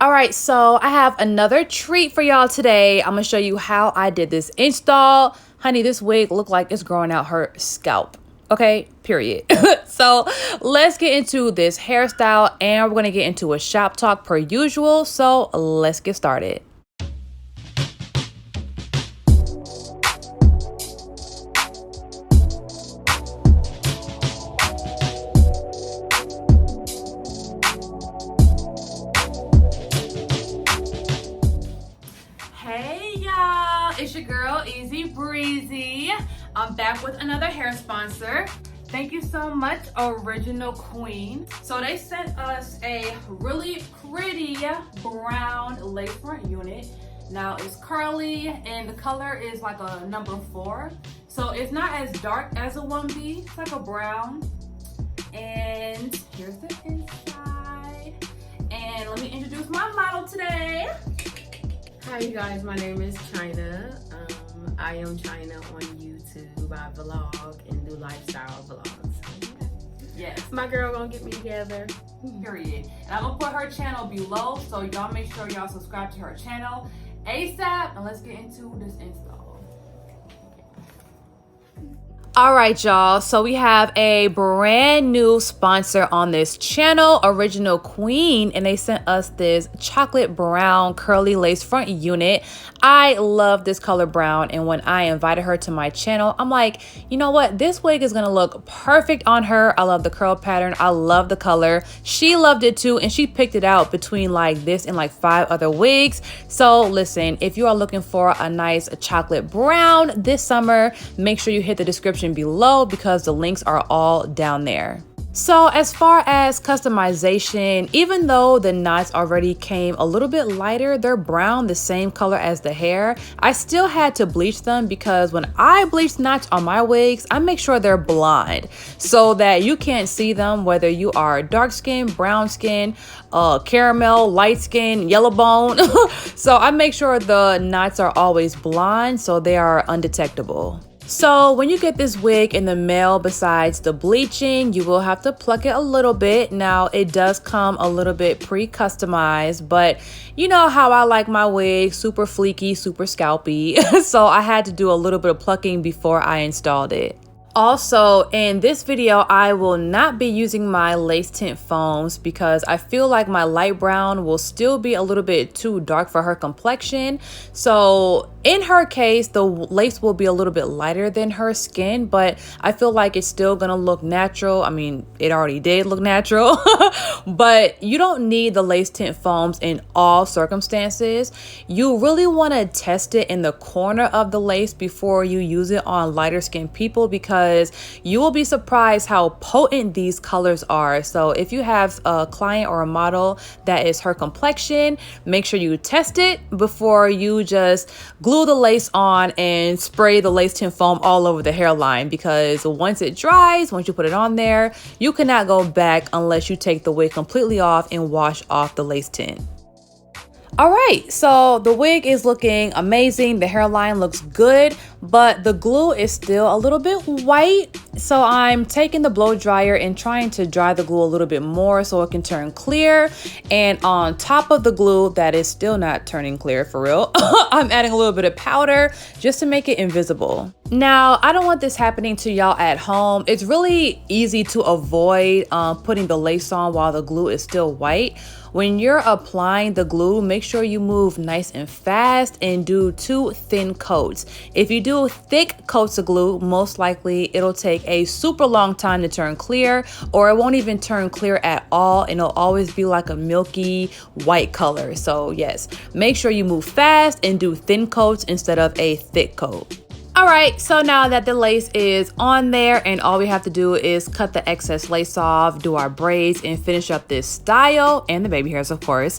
All right, so I have another treat for y'all today. I'm gonna show you how I did this install. Honey, this wig looked like it's growing out her scalp. Okay, period. So let's get into this hairstyle and we're gonna get into a shop talk per usual. So let's get started. Hey y'all, it's your girl Easy Breezy. I'm back with another hair sponsor. Thank you so much, Original Queen. So they sent us a really pretty brown lace front unit. Now it's curly and the color is like a number 4. So it's not as dark as a 1B, it's like a brown. And here's the inside. And let me introduce my model today. Hi you guys, my name is China. I am China on YouTube. I vlog and do lifestyle vlogs. Yes. My girl gonna get me together. Period. And I'm gonna put her channel below, so y'all make sure y'all subscribe to her channel ASAP. And let's get into this install. All right, y'all. So we have a brand new sponsor on this channel, Original Queen, and they sent us this chocolate brown curly lace front unit. I love this color brown, and when I invited her to my channel, I'm like, you know what? This wig is gonna look perfect on her. I love the curl pattern. I love the color. She loved it too, and she picked it out between like this and like 5 other wigs. So listen, if you are looking for a nice chocolate brown this summer, make sure you hit the description below because the links are all down there. So as far as customization, even though the knots already came a little bit lighter, they're brown, the same color as the hair, I still had to bleach them because when I bleach knots on my wigs, I make sure they're blonde so that you can't see them whether you are dark skin, brown skin, caramel, light skin, yellow bone. So I make sure the knots are always blonde so they are undetectable. So when you get this wig in the mail, besides the bleaching, you will have to pluck it a little bit. Now it does come a little bit pre-customized, but you know how I like my wig, super fleeky, super scalpy. So I had to do a little bit of plucking before I installed it. Also, in this video, I will not be using my lace tint foams because I feel like my light brown will still be a little bit too dark for her complexion. So in her case, the lace will be a little bit lighter than her skin, but I feel like it's still gonna look natural. I mean, it already did look natural, but you don't need the lace tint foams in all circumstances. You really wanna test it in the corner of the lace before you use it on lighter skinned people because you will be surprised how potent these colors are. So if you have a client or a model that is her complexion, make sure you test it before you just glue the lace on and spray the lace tint foam all over the hairline, because once it dries, once you put it on there, you cannot go back unless you take the wig completely off and wash off the lace tint. All right, so the wig is looking amazing. The hairline looks good, but the glue is still a little bit white. So I'm taking the blow dryer and trying to dry the glue a little bit more so it can turn clear. And on top of the glue that is still not turning clear for real, I'm adding a little bit of powder just to make it invisible. Now, I don't want this happening to y'all at home. It's really easy to avoid putting the lace on while the glue is still white. When you're applying the glue, make sure you move nice and fast and do 2 thin coats. If you do thick coats of glue, most likely it'll take a super long time to turn clear, or it won't even turn clear at all, and it'll always be like a milky white color. So yes, make sure you move fast and do thin coats instead of a thick coat. All right, so now that the lace is on there and all we have to do is cut the excess lace off, do our braids, and finish up this style and the baby hairs, of course.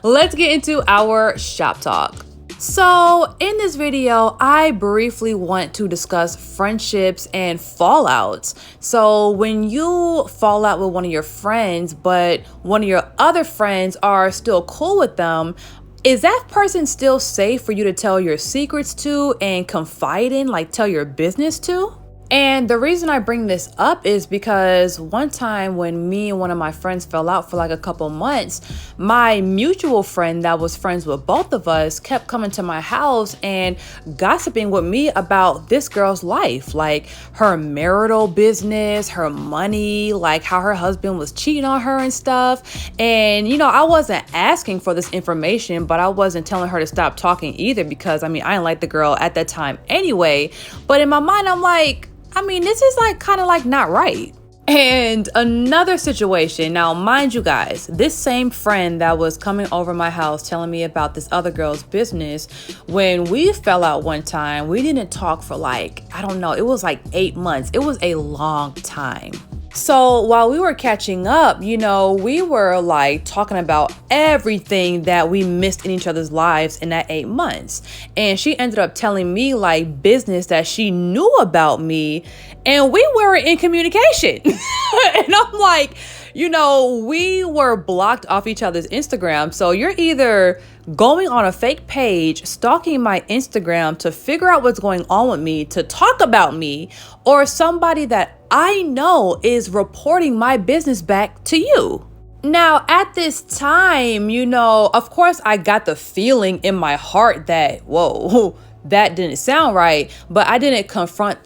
Let's get into our shop talk. So in this video, I briefly want to discuss friendships and fallouts. So when you fall out with one of your friends, but one of your other friends are still cool with them, is that person still safe for you to tell your secrets to and confide in, like tell your business to? And the reason I bring this up is because one time when me and one of my friends fell out for like a couple months, my mutual friend that was friends with both of us kept coming to my house and gossiping with me about this girl's life, like her marital business, her money, like how her husband was cheating on her and stuff. And, I wasn't asking for this information, but I wasn't telling her to stop talking either because, I didn't like the girl at that time anyway. But in my mind, I'm like, this is like kind of like not right. And another situation, now mind you guys, this same friend that was coming over my house telling me about this other girl's business, when we fell out one time, we didn't talk for like, I don't know, it was like 8 months. It was a long time. So while we were catching up, we were like talking about everything that we missed in each other's lives in that 8 months. And she ended up telling me like business that she knew about me, and we were in communication. And I'm like, we were blocked off each other's Instagram. So you're either going on a fake page, stalking my Instagram to figure out what's going on with me, to talk about me, or somebody that I know is reporting my business back to you. Now, at this time, of course, I got the feeling in my heart that, whoa, that didn't sound right, but I didn't confront,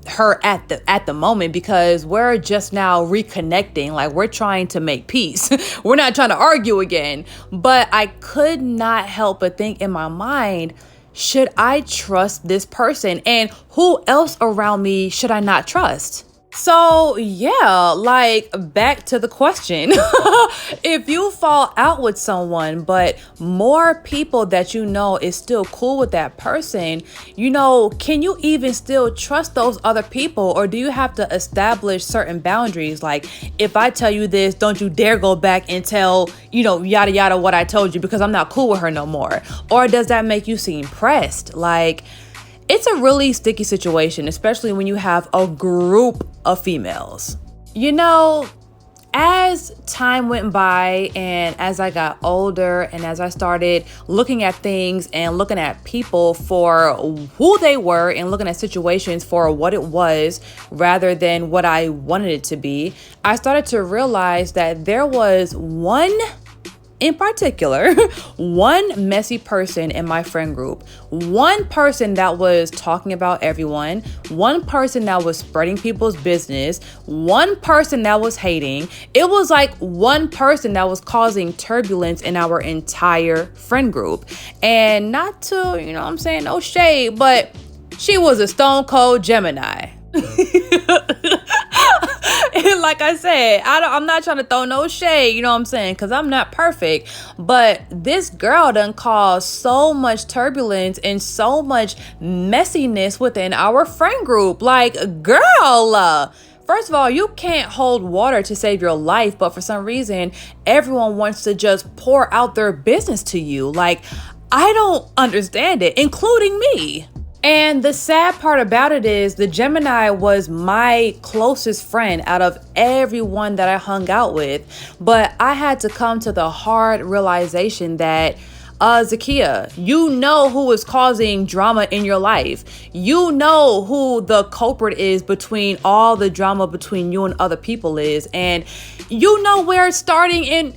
her at the moment because we're just now reconnecting. Like, we're trying to make peace. We're not trying to argue again. But I could not help but think in my mind, should I trust this person? And who else around me should I not trust? So yeah, like back to the question. If you fall out with someone, but more people that is still cool with that person, can you even still trust those other people? Or do you have to establish certain boundaries? Like, if I tell you this, don't you dare go back and tell, yada yada what I told you because I'm not cool with her no more. Or does that make you seem pressed? Like, it's a really sticky situation, especially when you have a group of females. As time went by and as I got older and as I started looking at things and looking at people for who they were and looking at situations for what it was rather than what I wanted it to be, I started to realize that there was one in particular, one messy person in my friend group, one person that was talking about everyone, one person that was spreading people's business, one person that was hating. It was like one person that was causing turbulence in our entire friend group. And not to, no shade, but she was a stone cold Gemini. And like I said, I'm not trying to throw no shade, because I'm not perfect. But this girl done caused so much turbulence and so much messiness within our friend group. Like, girl, first of all, you can't hold water to save your life, but for some reason, everyone wants to just pour out their business to you. Like, I don't understand it, including me. And the sad part about it is the Gemini was my closest friend out of everyone that I hung out with. But I had to come to the hard realization that Zakia, you know who is causing drama in your life. You know who the culprit is between all the drama between you and other people is. And you know where it's starting in.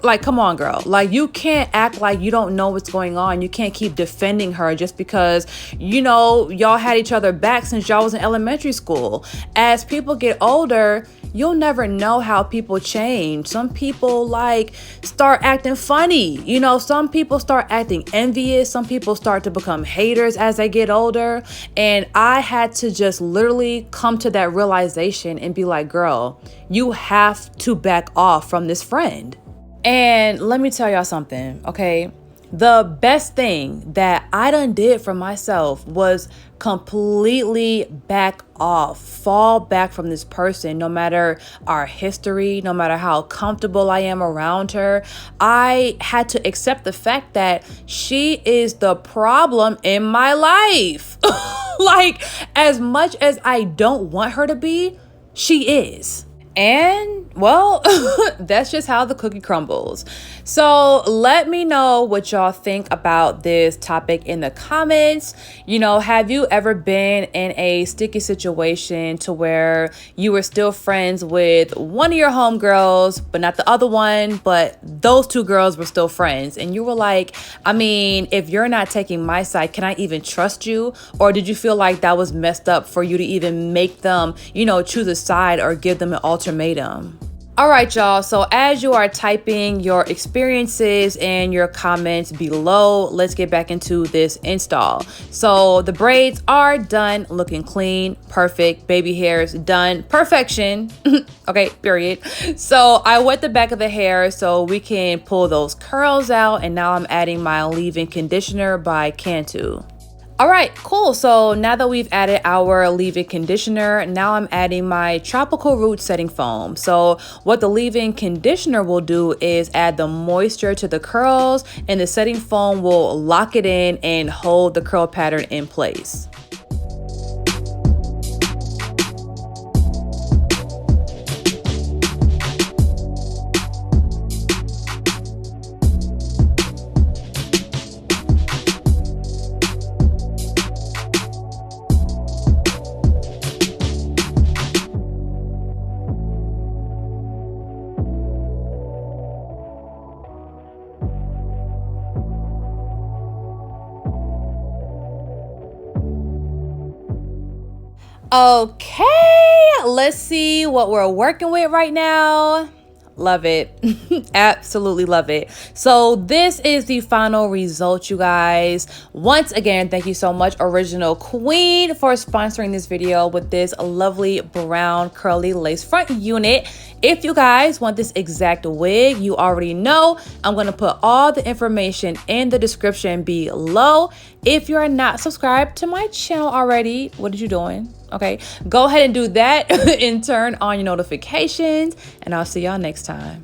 Like, come on, girl. Like, you can't act like you don't know what's going on. You can't keep defending her just because, y'all had each other back since y'all was in elementary school. As people get older, you'll never know how people change. Some people start acting funny. Some people start acting envious. Some people start to become haters as they get older. And I had to just literally come to that realization and be like, girl, you have to back off from this friend. And let me tell y'all something, okay? The best thing that I done did for myself was completely back off, fall back from this person, no matter our history, no matter how comfortable I am around her. I had to accept the fact that she is the problem in my life. Like, as much as I don't want her to be, she is. And well, that's just how the cookie crumbles. So let me know what y'all think about this topic in the comments. You know, have you ever been in a sticky situation to where you were still friends with one of your homegirls, but not the other one, but those two girls were still friends? And you were like, I mean, if you're not taking my side, can I even trust you? Or did you feel like that was messed up for you to even make them, you know, choose a side or give them an ultimatum? All right, y'all. So as you are typing your experiences and your comments below, let's get back into this install. So the braids are done, looking clean, perfect. Baby hairs done, perfection. Okay, period. So I wet the back of the hair so we can pull those curls out. And now I'm adding my leave-in conditioner by Cantu. All right, cool. So now that we've added our leave-in conditioner, now I'm adding my tropical root setting foam. So what the leave-in conditioner will do is add the moisture to the curls, and the setting foam will lock it in and hold the curl pattern in place. Okay, let's see what we're working with right now. Love it. Absolutely love it. So this is the final result, you guys. Once again, thank you so much, Original Queen, for sponsoring this video with this lovely brown curly lace front unit. If you guys want this exact wig, you already know I'm going to put all the information in the description below. If you are not subscribed to my channel already, what are you doing? Okay, go ahead and do that and turn on your notifications, and I'll see y'all next time.